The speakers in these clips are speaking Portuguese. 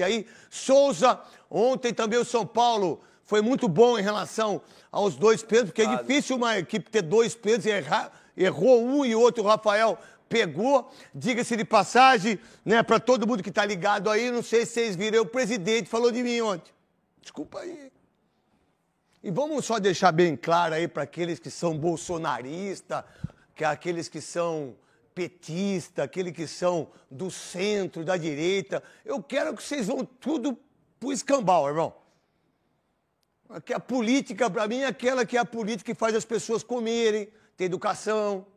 frente aí. Souza, ontem também o São Paulo foi muito bom em relação aos 2 pênaltis, porque é difícil uma equipe ter 2 pênaltis e errar. Errou um e o outro, o Rafael pegou. Diga-se de passagem, né, para todo mundo que está ligado aí, não sei se vocês viram, o presidente falou de mim ontem. Desculpa aí. E vamos só deixar bem claro aí para aqueles que são bolsonaristas, que aqueles que são petistas, aqueles que são do centro, da direita. Eu quero que vocês vão tudo pro escambau, irmão. Porque a política, para mim, é aquela que é a política que faz as pessoas comerem, ter educação,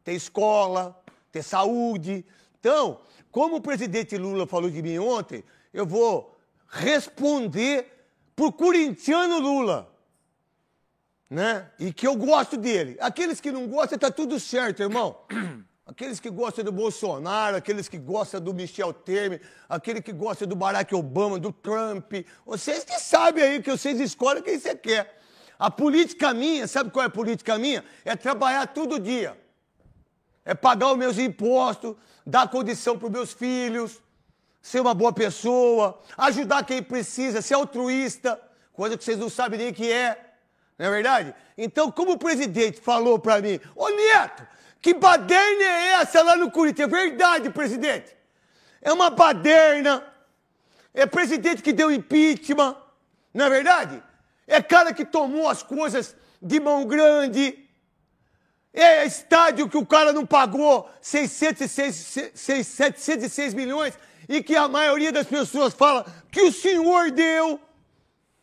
ter escola, ter saúde. Então, como o presidente Lula falou de mim ontem, eu vou responder pro corintiano Lula, né? E que eu gosto dele. Aqueles que não gostam, tá tudo certo, irmão. Aqueles que gostam do Bolsonaro, aqueles que gostam do Michel Temer, aquele que gosta do Barack Obama, do Trump. Vocês que sabem aí, que vocês escolhem quem você quer. A política minha, sabe qual é a política minha? É trabalhar todo dia. É pagar os meus impostos, dar condição para os meus filhos, ser uma boa pessoa, ajudar quem precisa, ser altruísta, coisa que vocês não sabem nem o que é. Não é verdade? Então, como o presidente falou para mim, ô Neto, que baderna é essa lá no Corinthians? É verdade, presidente. É uma baderna. É presidente que deu impeachment. Não é verdade? É cara que tomou as coisas de mão grande. É estádio que o cara não pagou 706 milhões e que a maioria das pessoas fala que o senhor deu.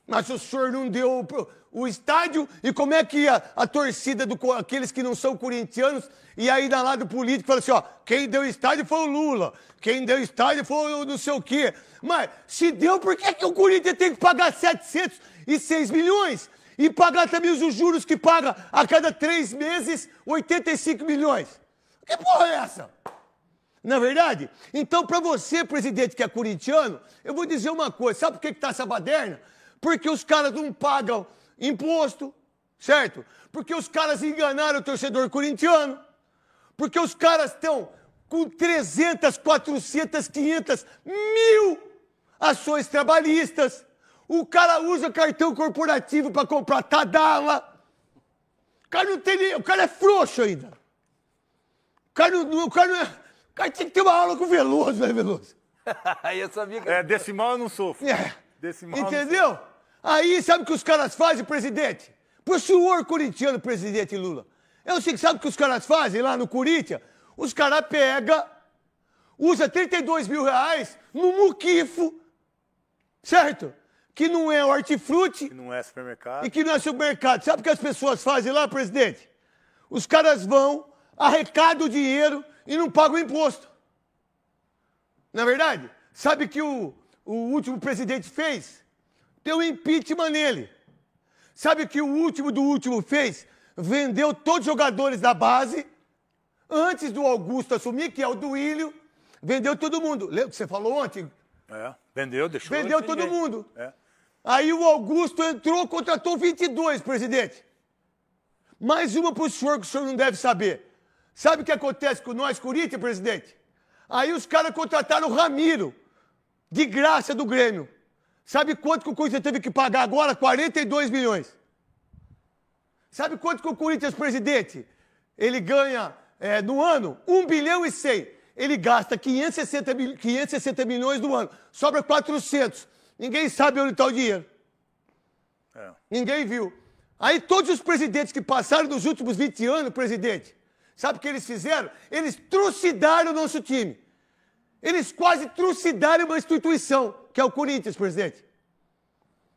Mas o senhor não deu o estádio, e como é que a torcida, aqueles que não são corintianos, e aí da lado político fala assim, ó, quem deu estádio foi o Lula, quem deu estádio foi o não sei o quê. Mas se deu, por que o Corinthians tem que pagar 706 milhões? E pagar também os juros que paga a cada 3 meses 85 milhões? Que porra é essa? Não é verdade? Então, para você, presidente, que é corintiano, eu vou dizer uma coisa, sabe por que tá essa baderna? Porque os caras não pagam imposto, certo? Porque os caras enganaram o torcedor corintiano. Porque os caras estão com 300, 400, 500 mil ações trabalhistas. O cara usa cartão corporativo para comprar Tadala. O cara não tem nem... O cara é frouxo ainda. O cara tinha que ter uma aula com o Veloso, né, Veloso? Aí eu sabia que... decimal eu não sofro. Decimal entendeu? Aí, sabe o que os caras fazem, presidente? Pro senhor corintiano, presidente Lula. Eu sei que sabe o que os caras fazem lá no Corinthians? Os caras pegam, usa 32 mil reais no muquifo, certo? Que não é hortifruti. Que não é supermercado. E que não é supermercado. Sabe o que as pessoas fazem lá, presidente? Os caras vão, arrecadam o dinheiro e não pagam imposto. Não é verdade? Sabe o que o último presidente fez? Deu impeachment nele. Sabe o que o último do último fez? Vendeu todos os jogadores da base, antes do Augusto assumir, que é o Duílio, vendeu todo mundo. Lembra que você falou ontem? Vendeu, deixou. Vendeu todo mundo. Aí o Augusto entrou, contratou 22, presidente. Mais uma para o senhor que o senhor não deve saber. Sabe o que acontece com nós, Corinthians, presidente? Aí os caras contrataram o Ramiro, de graça do Grêmio. Sabe quanto que o Corinthians teve que pagar agora? 42 milhões. Sabe quanto que o Corinthians, presidente, ele ganha no ano? 1 bilhão e 100. Ele gasta 560 milhões no ano. Sobra 400. Ninguém sabe onde está o dinheiro. Ninguém viu. Aí todos os presidentes que passaram nos últimos 20 anos, presidente, sabe o que eles fizeram? Eles trucidaram o nosso time. Eles quase trucidaram uma instituição, que é o Corinthians, presidente.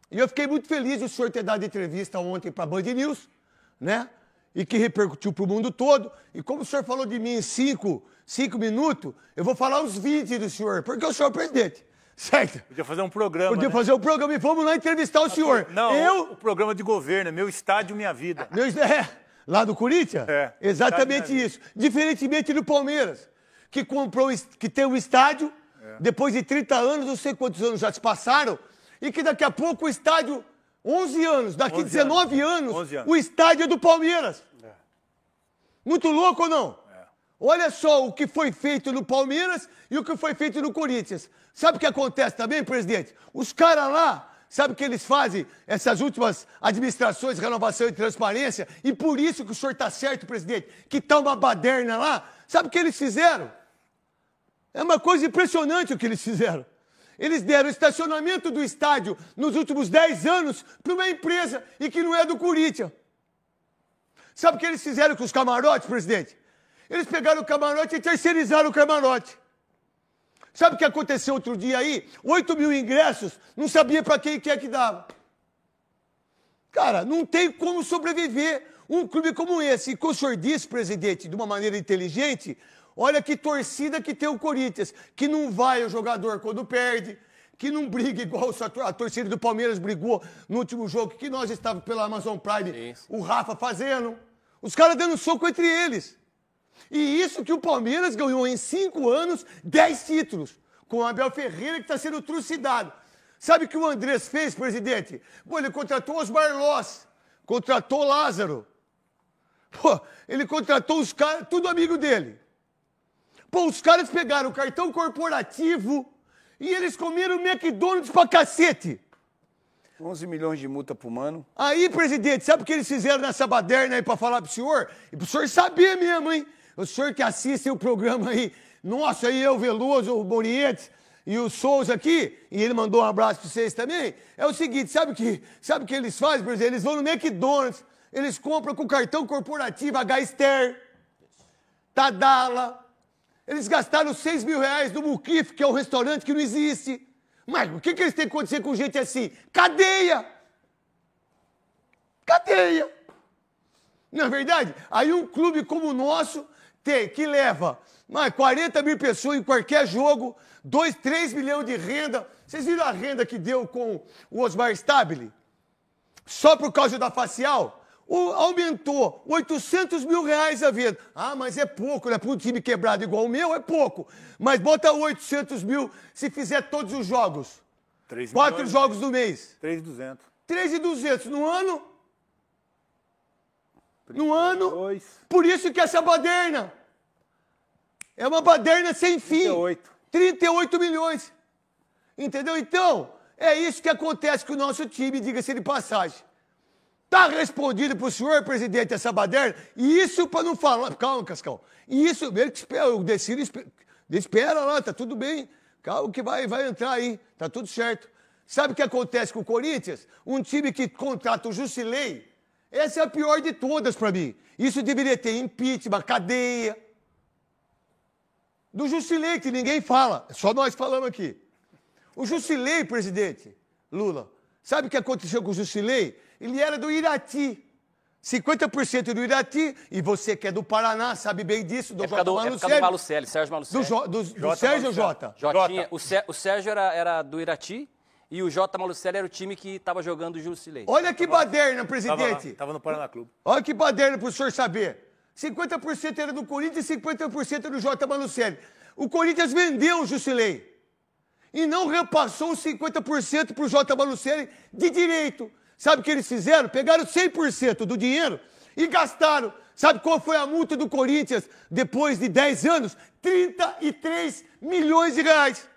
E eu fiquei muito feliz de o senhor ter dado entrevista ontem para a Band News, né? E que repercutiu para o mundo todo. E como o senhor falou de mim em 5 minutos, eu vou falar uns 20 do senhor, porque o senhor é o presidente, certo? Podia fazer um programa, Podia fazer um programa e vamos lá entrevistar o senhor. Não, o programa de governo, Meu Estádio, Minha Vida. Lá do Corinthians? Exatamente isso. Diferentemente do Palmeiras, que tem um estádio, depois de 30 anos, não sei quantos anos já se passaram, e que daqui a pouco o estádio, 11 anos, daqui 19 anos, o estádio é do Palmeiras. Muito louco ou não? Olha só o que foi feito no Palmeiras e o que foi feito no Corinthians. Sabe o que acontece também, presidente? Os caras lá, sabe o que eles fazem? Essas últimas administrações, renovação e transparência, e por isso que o senhor está certo, presidente, que tá uma baderna lá. Sabe o que eles fizeram? É uma coisa impressionante o que eles fizeram. Eles deram o estacionamento do estádio nos últimos 10 anos para uma empresa e que não é do Corinthians. Sabe o que eles fizeram com os camarotes, presidente? Eles pegaram o camarote e terceirizaram o camarote. Sabe o que aconteceu outro dia aí? 8 mil ingressos, não sabia para quem que dava. Cara, não tem como sobreviver um clube como esse. E como o senhor disse, presidente, de uma maneira inteligente, olha que torcida que tem o Corinthians, que não vai ao jogador quando perde, que não briga igual a torcida do Palmeiras brigou no último jogo, que nós estávamos pela Amazon Prime, o Rafa fazendo. Os caras dando soco entre eles. E isso que o Palmeiras ganhou em 5 anos 10 títulos, com o Abel Ferreira que está sendo trucidado. Sabe o que o Andrés fez, presidente? Pô, ele contratou Osmar Loss, contratou Lázaro. Pô, ele contratou os caras, tudo amigo dele. Pô, os caras pegaram o cartão corporativo e eles comeram McDonald's pra cacete. 11 milhões de multa pro mano. Aí, presidente, sabe o que eles fizeram nessa baderna aí pra falar pro senhor? E pro senhor saber mesmo, hein? O senhor que assiste o programa aí, nossa, aí eu, Veloso, o Borietes e o Souza aqui, e ele mandou um abraço pra vocês também, é o seguinte, sabe o que eles fazem, por exemplo? Eles vão no McDonald's, eles compram com cartão corporativo H-Ster, Tadala, eles gastaram 6 mil reais no Muquif, que é um restaurante que não existe. Mas o que eles têm que acontecer com gente assim? Cadeia! Cadeia! Não é verdade? Aí um clube como o nosso que leva 40 mil pessoas em qualquer jogo, 2, 3 milhões de renda. Vocês viram a renda que deu com o Osmar Stabile? Só por causa da facial? Aumentou 800 mil reais a venda. Ah, mas é pouco, né? Para um time quebrado igual o meu, é pouco. Mas bota 800 mil se fizer todos os jogos. 4 jogos do mês. 3.200. 3.200 no ano? No ano? Por isso que essa baderna é uma baderna sem fim. 38 milhões. Entendeu? Então, é isso que acontece com o nosso time, diga-se de passagem. Tá respondido pro senhor, presidente, essa baderna? E isso para não falar... Calma, Cascão. E isso, o Decílio espera lá, tá tudo bem. Calma que vai entrar aí, tá tudo certo. Sabe o que acontece com o Corinthians? Um time que contrata o Jusilei, essa é a pior de todas para mim. Isso deveria ter impeachment, cadeia. Do Jusilei, que ninguém fala, só nós falamos aqui. O Jusilei, presidente, Lula, sabe o que aconteceu com o Jusilei? Ele era do Irati. 50% do Irati, e você que é do Paraná, sabe bem disso, do Jota Malucelli. Do Malucelli, Sérgio Malucelli. Do Sérgio ou Jota? Jotinha. O Sérgio era do Irati e o Jota Malucelli era o time que estava jogando o Jusilei. Olha que baderna, presidente. Tava no Paraná Clube. Olha que baderna para o senhor saber. 50% era do Corinthians e 50% do Jota Malucelli. O Corinthians vendeu o Jusilei e não repassou os 50% para o Jota Malucelli de direito. Sabe o que eles fizeram? Pegaram 100% do dinheiro e gastaram. Sabe qual foi a multa do Corinthians depois de 10 anos? 33 milhões de reais.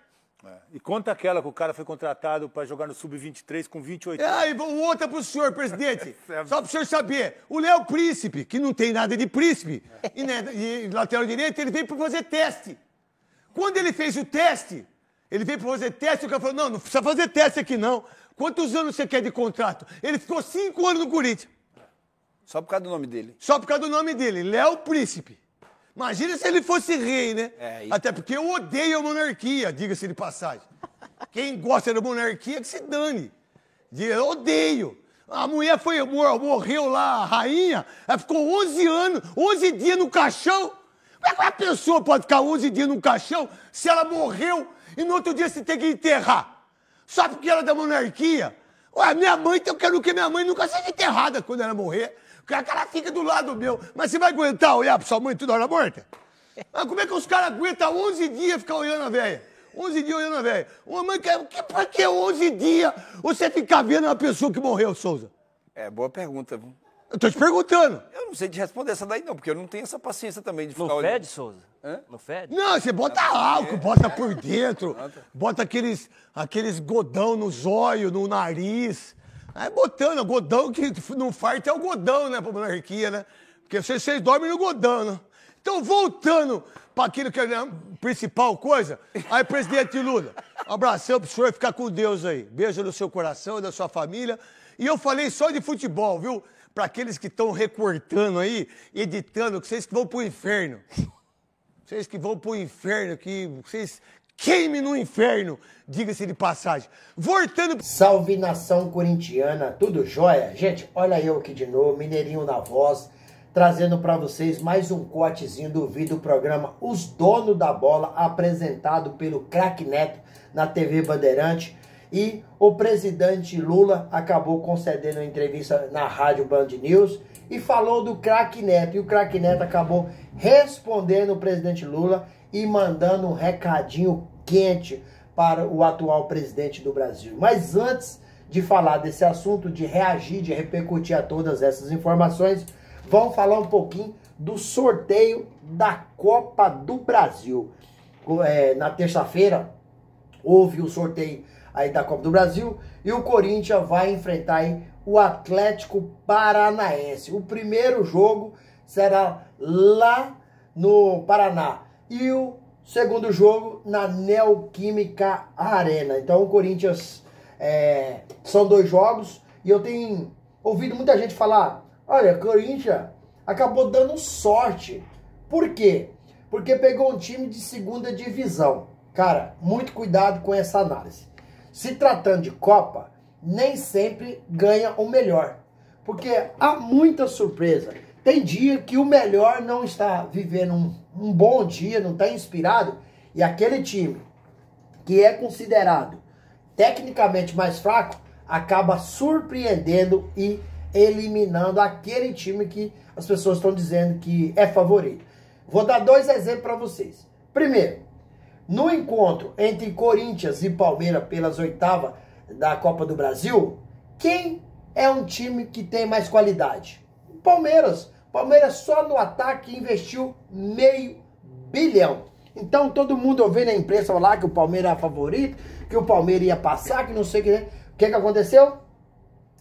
E conta aquela que o cara foi contratado para jogar no Sub-23 com 28 anos. E outra para o senhor, presidente. Só para o senhor saber. O Léo Príncipe, que não tem nada de príncipe, e lateral direito, ele veio para fazer teste. Quando ele fez o teste, o cara falou, não precisa fazer teste aqui não. Quantos anos você quer de contrato? Ele ficou 5 anos no Corinthians. Só por causa do nome dele. Só por causa do nome dele, Léo Príncipe. Imagina se ele fosse rei, né? Até porque eu odeio a monarquia, diga-se de passagem. Quem gosta da monarquia, que se dane. Eu odeio. A mulher morreu lá, a rainha, ela ficou 11 anos, 11 dias no caixão. Como é que uma pessoa pode ficar 11 dias no caixão se ela morreu e no outro dia você tem que enterrar? Só porque ela é da monarquia? Ué, minha mãe, eu quero que minha mãe nunca seja enterrada quando ela morrer. Porque ela fica do lado meu. Mas você vai aguentar olhar pra sua mãe toda hora morta? Mas como é que os caras aguentam 11 dias ficar olhando a velha? 11 dias olhando a velha. Uma mãe, por que 11 dias você ficar vendo uma pessoa que morreu, Souza? É, boa pergunta. Eu tô te perguntando. Eu não sei te responder essa daí não, porque eu não tenho essa paciência também de ficar Não olhando. fede, Souza? Hã? Não fede? Não, você bota álcool, bota por dentro, bota aqueles godão no zóio, no nariz. Aí botando, godão que não farta é o godão, né, pra monarquia, né? Porque vocês dormem no godão, né? Então, voltando para aquilo que é a principal coisa, aí, presidente Lula, um abração pro senhor, ficar com Deus aí. Beijo no seu coração e da sua família. E eu falei só de futebol, viu? Para aqueles que estão recortando aí, editando, que vocês que vão pro inferno. Vocês que vão pro inferno, que vocês queimem no inferno, diga-se de passagem. Voltando... Salve nação corintiana, tudo jóia? Gente, olha eu aqui de novo, Mineirinho na voz, trazendo para vocês mais um cortezinho do vídeo do programa Os Donos da Bola, apresentado pelo Craque Neto na TV Bandeirante. E o presidente Lula acabou concedendo uma entrevista na rádio Band News e falou do Craque Neto. E o Craque Neto acabou respondendo o presidente Lula e mandando um recadinho quente para o atual presidente do Brasil. Mas antes de falar desse assunto, de reagir, de repercutir a todas essas informações, vamos falar um pouquinho do sorteio da Copa do Brasil. Na terça-feira houve o sorteio aí da Copa do Brasil e o Corinthians vai enfrentar aí o Atlético Paranaense. O primeiro jogo será lá no Paraná e o segundo jogo na Neoquímica Arena. Então o Corinthians, são 2 jogos e eu tenho ouvido muita gente falar, olha, o Corinthians acabou dando sorte. Por quê? Porque pegou um time de segunda divisão. Cara, muito cuidado com essa análise. Se tratando de Copa, nem sempre ganha o melhor. Porque há muita surpresa. Tem dia que o melhor não está vivendo um bom dia, não está inspirado. E aquele time que é considerado tecnicamente mais fraco, acaba surpreendendo e eliminando aquele time que as pessoas estão dizendo que é favorito. Vou dar 2 exemplos para vocês. Primeiro, no encontro entre Corinthians e Palmeiras pelas 8ª da Copa do Brasil, quem é um time que tem mais qualidade? Palmeiras. Palmeiras só no ataque investiu $500 milhão. Então todo mundo ouvindo na imprensa falar que o Palmeiras é favorito, que o Palmeiras ia passar, que não sei o que. O que aconteceu?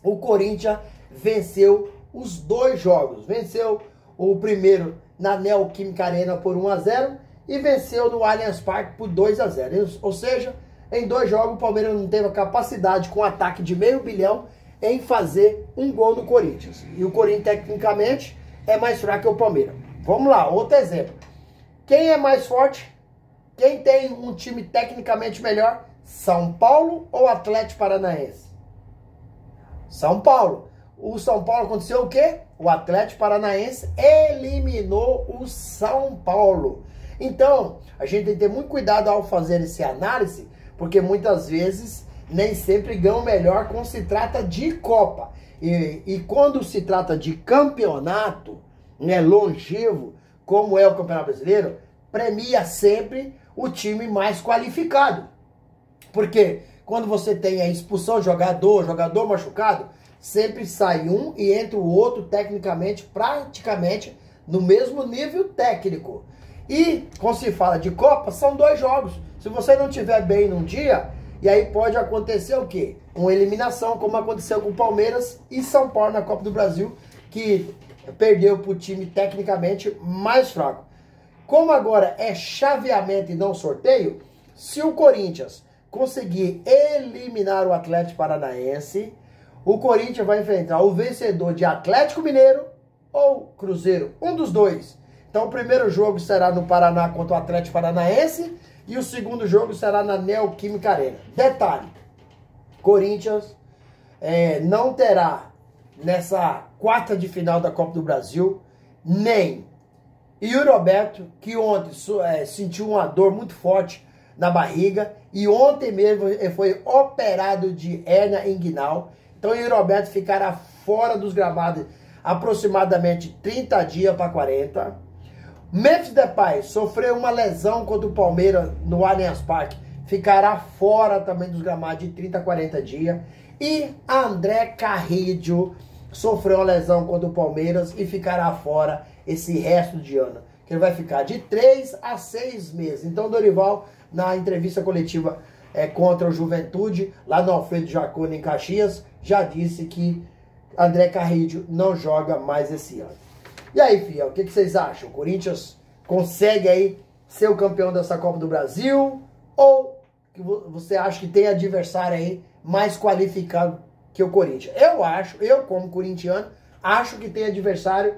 O Corinthians venceu os 2 jogos. Venceu o primeiro na Neoquímica Arena por 1-0 e venceu no Allianz Parque por 2-0. Ou seja, em 2 jogos o Palmeiras não teve a capacidade com um ataque de $500 milhão em fazer um gol no Corinthians. E o Corinthians tecnicamente é mais fraco que o Palmeiras. Vamos lá, outro exemplo. Quem é mais forte? Quem tem um time tecnicamente melhor? São Paulo ou Atlético Paranaense? São Paulo. O São Paulo aconteceu o quê? O Atlético Paranaense eliminou o São Paulo. Então, a gente tem que ter muito cuidado ao fazer essa análise, porque muitas vezes nem sempre ganha o melhor quando se trata de Copa. E quando se trata de campeonato, né, longevo, como é o Campeonato Brasileiro, premia sempre o time mais qualificado. Porque quando você tem a expulsão de jogador machucado, sempre sai um e entra o outro tecnicamente, praticamente no mesmo nível técnico. E quando se fala de Copa, são 2 jogos. Se você não estiver bem num dia, e aí pode acontecer o quê? Uma eliminação, como aconteceu com o Palmeiras e São Paulo na Copa do Brasil, que perdeu para o time tecnicamente mais fraco. Como agora é chaveamento e não sorteio, se o Corinthians conseguir eliminar o Atlético Paranaense, o Corinthians vai enfrentar o vencedor de Atlético Mineiro ou Cruzeiro, um dos 2. Então o primeiro jogo será no Paraná contra o Atlético Paranaense e o segundo jogo será na Neoquímica Arena. Detalhe, Corinthians não terá nessa quarta de final da Copa do Brasil nem Yuri Alberto, que ontem sentiu uma dor muito forte na barriga e ontem mesmo ele foi operado de hérnia inguinal. Então o Yuri Alberto ficará fora dos gramados aproximadamente 30 dias para 40. Memphis Depay sofreu uma lesão contra o Palmeiras no Allianz Parque, ficará fora também dos gramados de 30 a 40 dias. E André Carrillo sofreu uma lesão contra o Palmeiras e ficará fora esse resto de ano. Que ele vai ficar de 3 a 6 meses. Então, Dorival, na entrevista coletiva contra o Juventude, lá no Alfredo Jaconi, em Caxias, já disse que André Carrillo não joga mais esse ano. E aí, Fiel, o que vocês acham? O Corinthians consegue aí ser o campeão dessa Copa do Brasil? Ou que você acha que tem adversário aí mais qualificado que o Corinthians? Eu como corintiano, acho que tem adversário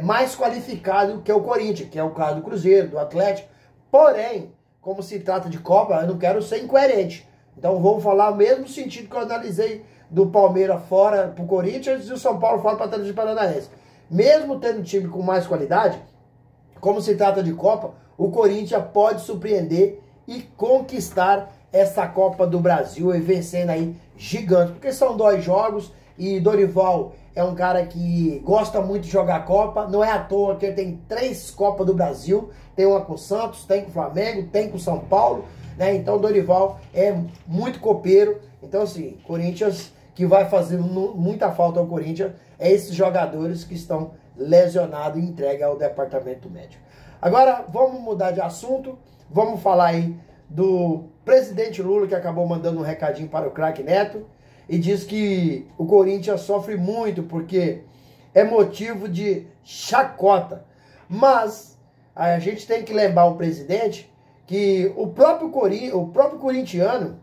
mais qualificado que o Corinthians, que é o caso do Cruzeiro, do Atlético. Porém, como se trata de Copa, eu não quero ser incoerente. Então vou falar o mesmo sentido que eu analisei do Palmeiras fora pro Corinthians e o São Paulo fora para o Atlético Paranaense. Mesmo tendo um time com mais qualidade, como se trata de Copa, o Corinthians pode surpreender e conquistar essa Copa do Brasil e vencendo aí gigante. Porque são 2 jogos e Dorival é um cara que gosta muito de jogar Copa. Não é à toa que ele tem 3 Copas do Brasil. Tem uma com o Santos, tem com o Flamengo, tem com o São Paulo, né? Então Dorival é muito copeiro. Então assim, Corinthians, que vai fazer muita falta ao Corinthians, é esses jogadores que estão lesionados e entregues ao departamento médico. Agora vamos mudar de assunto. Vamos falar aí do presidente Lula, que acabou mandando um recadinho para o craque Neto e diz que o Corinthians sofre muito porque é motivo de chacota. Mas a gente tem que lembrar o presidente que o próprio corintiano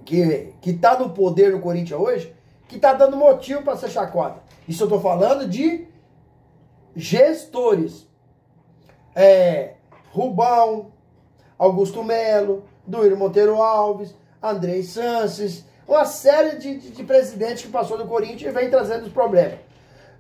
que está no poder do Corinthians hoje, que está dando motivo para ser chacota. Isso eu estou falando de gestores. Rubão, Augusto Melo, Duílio Monteiro Alves, Andrei Sanches, uma série de presidentes que passou do Corinthians e vem trazendo os problemas.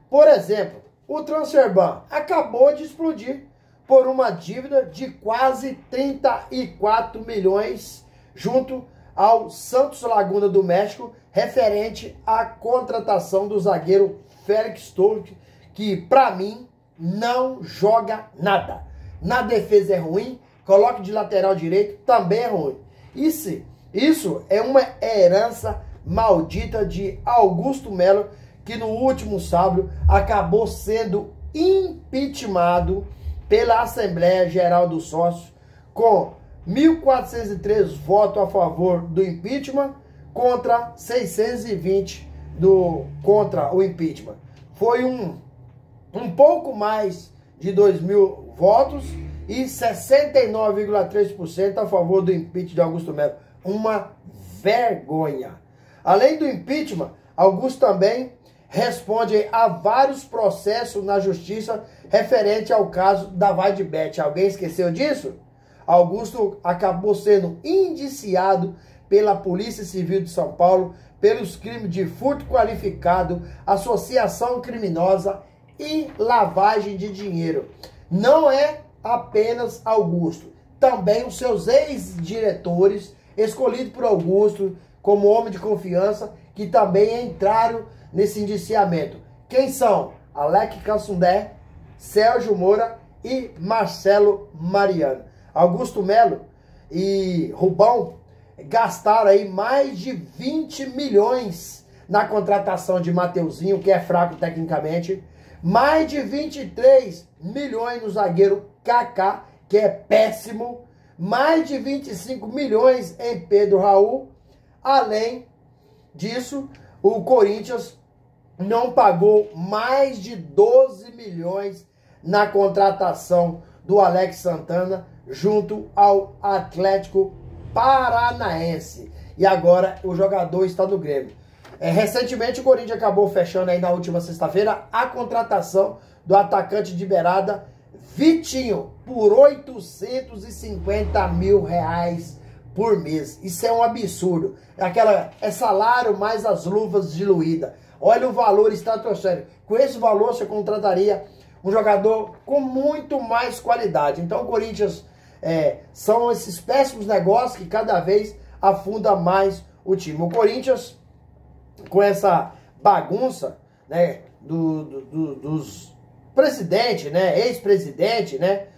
Por exemplo, o Transferban acabou de explodir por uma dívida de quase 34 milhões junto ao Santos Laguna do México, referente à contratação do zagueiro Félix Torres, que para mim não joga nada. Na defesa é ruim, coloque de lateral direito também é ruim. Isso é uma herança maldita de Augusto Melo, que no último sábado acabou sendo impeachmentado pela Assembleia Geral dos Sócios com 1.403 votos a favor do impeachment contra 620 contra o impeachment. Foi um pouco mais de 2.000 votos e 69,3% a favor do impeachment de Augusto Melo. Uma vergonha. Além do impeachment, Augusto também responde a vários processos na justiça referente ao caso da Vaidbet. Alguém esqueceu disso? Augusto acabou sendo indiciado pela Polícia Civil de São Paulo pelos crimes de furto qualificado, associação criminosa e lavagem de dinheiro. Não é apenas Augusto, também os seus ex-diretores, escolhidos por Augusto como homem de confiança, que também entraram nesse indiciamento. Quem são? Alex Cassundé, Sérgio Moura e Marcelo Mariano. Augusto Melo e Rubão gastaram aí mais de 20 milhões na contratação de Mateuzinho, que é fraco tecnicamente, mais de 23 milhões no zagueiro Kaká, que é péssimo, mais de 25 milhões em Pedro Raul. Além disso, o Corinthians não pagou mais de 12 milhões na contratação do Alex Santana junto ao Atlético Paranaense. E agora o jogador está no Grêmio. Recentemente o Corinthians acabou fechando aí na última sexta-feira a contratação do atacante de beirada Vitinho por 850 mil reais por mês. Isso é um absurdo. É salário mais as luvas diluídas. Olha o valor estratosférico. Com esse valor você contrataria um jogador com muito mais qualidade. Então o Corinthians são esses péssimos negócios que cada vez afunda mais o time. O Corinthians, com essa bagunça, né, dos presidentes, né, ex-presidente, né,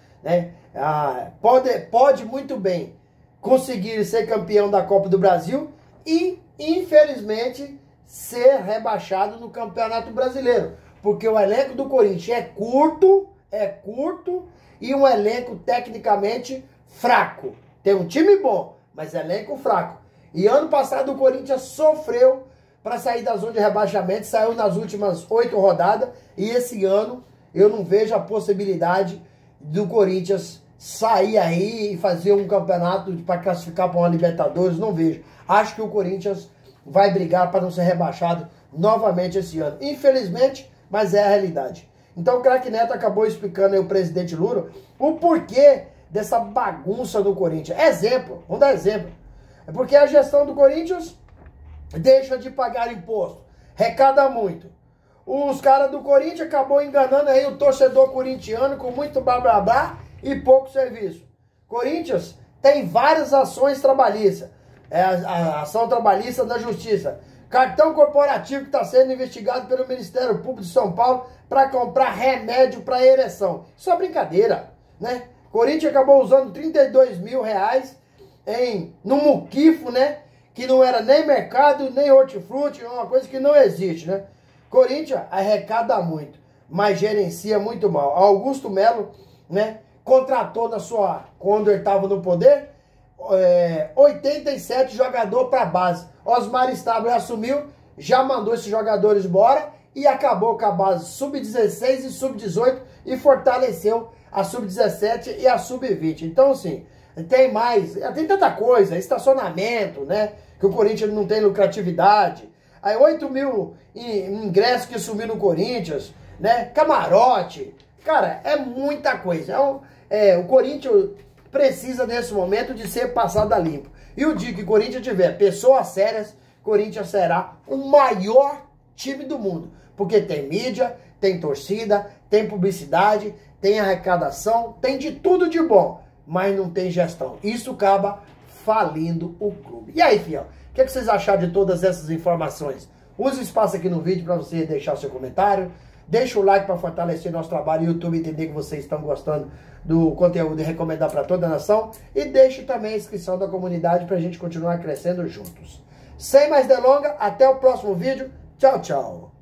pode muito bem conseguir ser campeão da Copa do Brasil e, infelizmente, ser rebaixado no Campeonato Brasileiro. Porque o elenco do Corinthians é curto e um elenco tecnicamente fraco. Tem um time bom, mas elenco fraco. E ano passado o Corinthians sofreu para sair da zona de rebaixamento, saiu nas últimas 8 rodadas, e esse ano eu não vejo a possibilidade do Corinthians sair aí e fazer um campeonato para classificar para uma Libertadores, não vejo. Acho que o Corinthians vai brigar para não ser rebaixado novamente esse ano. Infelizmente, mas é a realidade. Então o craque Neto acabou explicando aí o presidente Lula o porquê dessa bagunça do Corinthians. Exemplo, vamos dar exemplo. É porque a gestão do Corinthians deixa de pagar imposto, recada muito. Os caras do Corinthians acabou enganando aí o torcedor corintiano com muito blá blá blá e pouco serviço. Corinthians tem várias ações trabalhistas. A ação trabalhista da Justiça. Cartão corporativo que está sendo investigado pelo Ministério Público de São Paulo para comprar remédio para ereção. Isso é brincadeira, né? Corinthians acabou usando 32 mil reais no muquifo, né? Que não era nem mercado, nem hortifruti, é uma coisa que não existe, né? Corinthians arrecada muito, mas gerencia muito mal. Augusto Melo, né? Contratou quando ele estava no poder, 87 jogadores para base. Osmar Stabile assumiu, já mandou esses jogadores embora e acabou com a base sub-16 e sub-18 e fortaleceu a sub-17 e a sub-20. Então, assim, tem tanta coisa, estacionamento, né? Que o Corinthians não tem lucratividade. Aí 8 mil ingressos que sumiu no Corinthians, né? Camarote. Cara, é muita coisa. O Corinthians precisa, nesse momento, de ser passado a limpo. E o dia que o Corinthians tiver pessoas sérias, Corinthians será o maior time do mundo. Porque tem mídia, tem torcida, tem publicidade, tem arrecadação, tem de tudo de bom. Mas não tem gestão. Isso acaba falindo o clube. E aí, fiel? O que vocês acharam de todas essas informações? Use o espaço aqui no vídeo para você deixar o seu comentário. Deixa o like para fortalecer nosso trabalho e o YouTube entender que vocês estão gostando do conteúdo e recomendar para toda a nação. E deixe também a inscrição da comunidade para a gente continuar crescendo juntos. Sem mais delongas, até o próximo vídeo. Tchau, tchau.